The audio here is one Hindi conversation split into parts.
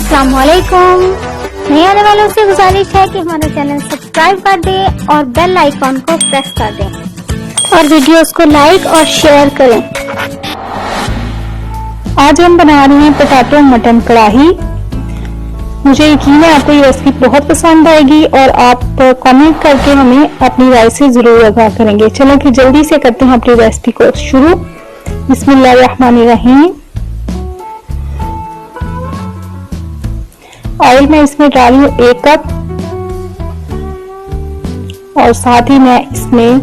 अस्सलाम वालेकुम। नए आने वालों से गुजारिश है कि हमारे चैनल सब्सक्राइब कर दें और बेल आइकॉन को प्रेस कर दें और वीडियोस को लाइक और शेयर करें। आज हम बना रहे हैं पोटैटो मटन कढ़ाई। मुझे यकीन है आपको ये रेसिपी बहुत पसंद आएगी और आप कमेंट करके हमें अपनी राय से जरूर आगाह करेंगे। चलो कि जल्दी से करते हैं अपनी रेसिपी को शुरू। बिस्मिल्लाहिर्रहमानिर्रहीम। ऑयल में इसमें डाली हूँ 1 कप और साथ ही मैं इसमें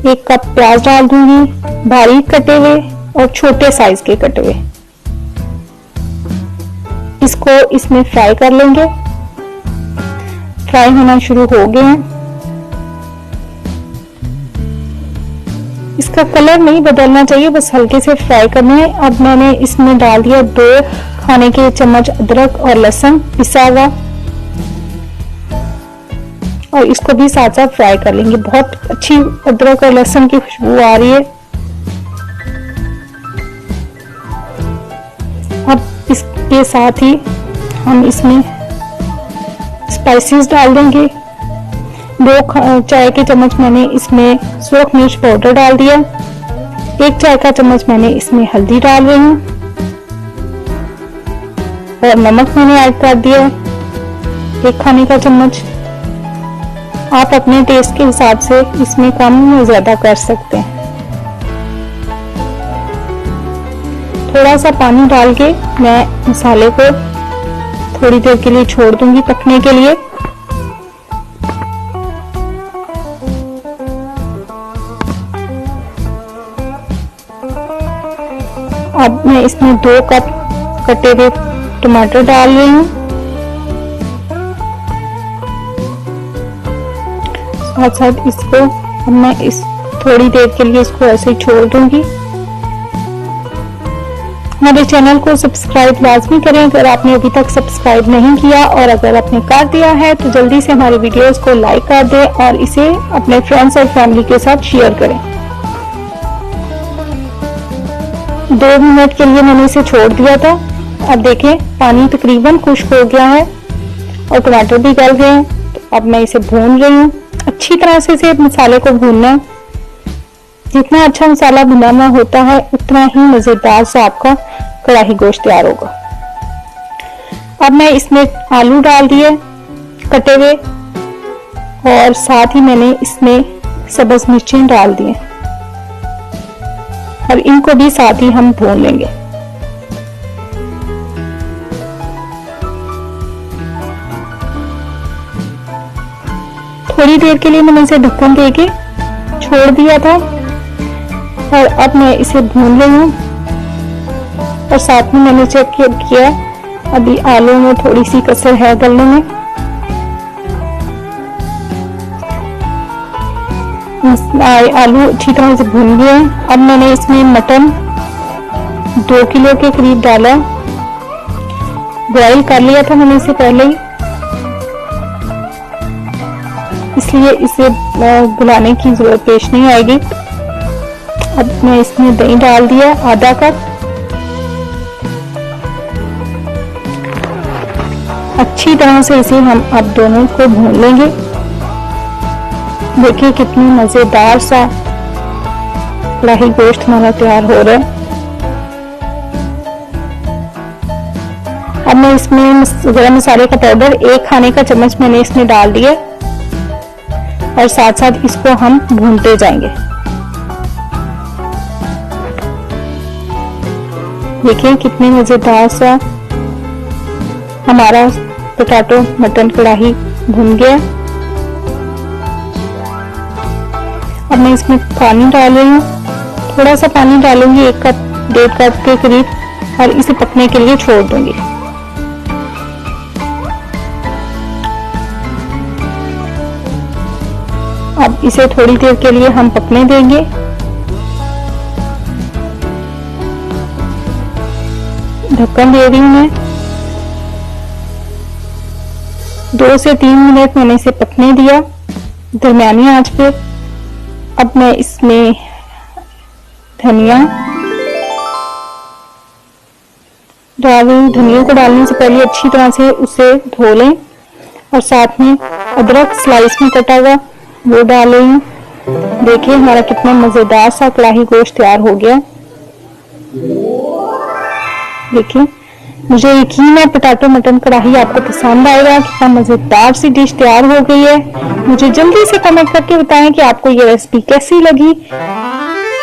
1 कप प्याज डाल दूंगी, बारीक कटे हुए और छोटे साइज के कटे हुए। इसको इसमें फ्राई कर लेंगे। फ्राई होना शुरू हो गए हैं। इसका कलर नहीं बदलना चाहिए, बस हल्के से फ्राई करने है। अब मैंने इसमें डाल दिया 2 खाने के चम्मच अदरक और लहसुन पिसा हुआ और इसको भी साथ साथ फ्राई कर लेंगे। बहुत अच्छी अदरक और लहसुन की खुशबू आ रही है। अब इसके साथ ही हम इसमें स्पाइसेस डाल देंगे। 2 चाय के चम्मच मैंने इसमें सूरख मिर्च पाउडर डाल दिया। 1 चाय का चम्मच मैंने इसमें हल्दी डाल रही हूँ और नमक मैंने ऐड कर दिया 1 खाने का चम्मच। आप अपने टेस्ट के हिसाब से इसमें कम या ज्यादा कर सकते हैं। थोड़ा सा पानी डाल के मैं मसाले को थोड़ी देर के लिए छोड़ दूंगी पकने के लिए। अब मैं इसमें 2 कप कटे हुए टमाटर डाल रही हूँ। साथ साथ इसको अब मैं इस थोड़ी देर के लिए इसको ऐसे ही छोड़ दूंगी। हमारे चैनल को सब्सक्राइब लाजमी करें अगर आपने अभी तक सब्सक्राइब नहीं किया, और अगर आपने कर दिया है तो जल्दी से हमारी वीडियोस को लाइक कर दें और इसे अपने फ्रेंड्स और फैमिली के साथ शेयर करें। 2 मिनट के लिए मैंने इसे छोड़ दिया था। अब देखें पानी तकरीबन खुश्क हो गया है और टमाटर भी गल गए हैं। तो अब मैं इसे भून रही हूँ। अच्छी तरह से इसे मसाले को भूनना। जितना अच्छा मसाला भुना हुआ होता है उतना ही मजेदार सा आपका कढ़ाई गोश्त तैयार होगा। अब मैं इसमें आलू डाल दिए कटे हुए और साथ ही मैंने इसमें सब्ज मिर्चें डाल दिए और इनको भी साथ ही हम भून लेंगे। थोड़ी देर के लिए मैंने इसे ढक्कन देके छोड़ दिया था और अब मैं इसे भून रही हूँ और साथ में मैंने चेक किया अभी आलू में थोड़ी सी कसर है गलने में। आलू अच्छी तरह से भून गए हैं। अब मैंने इसमें मटन 2 किलो के करीब डाला। बॉईल कर लिया था मैंने इसे पहले ही, इसलिए इसे गलाने की जरूरत पेश नहीं आएगी। अब मैं इसमें दही डाल दिया आधा कप। अच्छी तरह से इसे हम अब दोनों को भून लेंगे। देखिए कितनी मजेदार सा कढ़ाई गोश्त हमारा तैयार हो रहा है। अब मैं इसमें गरम मसाले का पाउडर 1 खाने का चम्मच मैंने इसमें डाल दिया और साथ साथ इसको हम भूनते जाएंगे। देखिए कितनी मजेदार सा हमारा पोटैटो मटन कढ़ाई भून गया। अब मैं इसमें पानी डाल रही हूँ। थोड़ा सा पानी डालूंगी, 1 कप 1.5 कप के करीब, और इसे पकने के लिए छोड़ दूंगी। अब इसे थोड़ी देर के लिए हम पकने देंगे। ढक्कन दे रही हूँ मैं। 2 से 3 मिनट मैंने इसे पकने दिया दरमियानी आंच पे। अब मैं इसमें धनिया, डाल रही हूँ। धनिया को डालने से पहले अच्छी तरह से उसे धो लें और साथ में अदरक स्लाइस में कटा हुआ वो डाल रही हूँ। देखिए हमारा कितना मजेदार सा कढ़ाई गोश्त तैयार हो गया। देखिए मुझे यकीन है पोटैटो मटन कढ़ाई आपको पसंद आएगा। कितना मजेदार सी डिश तैयार हो गई है। मुझे जल्दी से कमेंट करके बताएं कि आपको ये रेसिपी कैसी लगी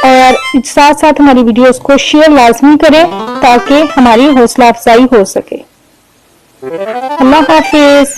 और साथ साथ हमारी वीडियोस को शेयर लाजमी करें ताकि हमारी हौसला अफजाई हो सके। अल्लाह हाफिज।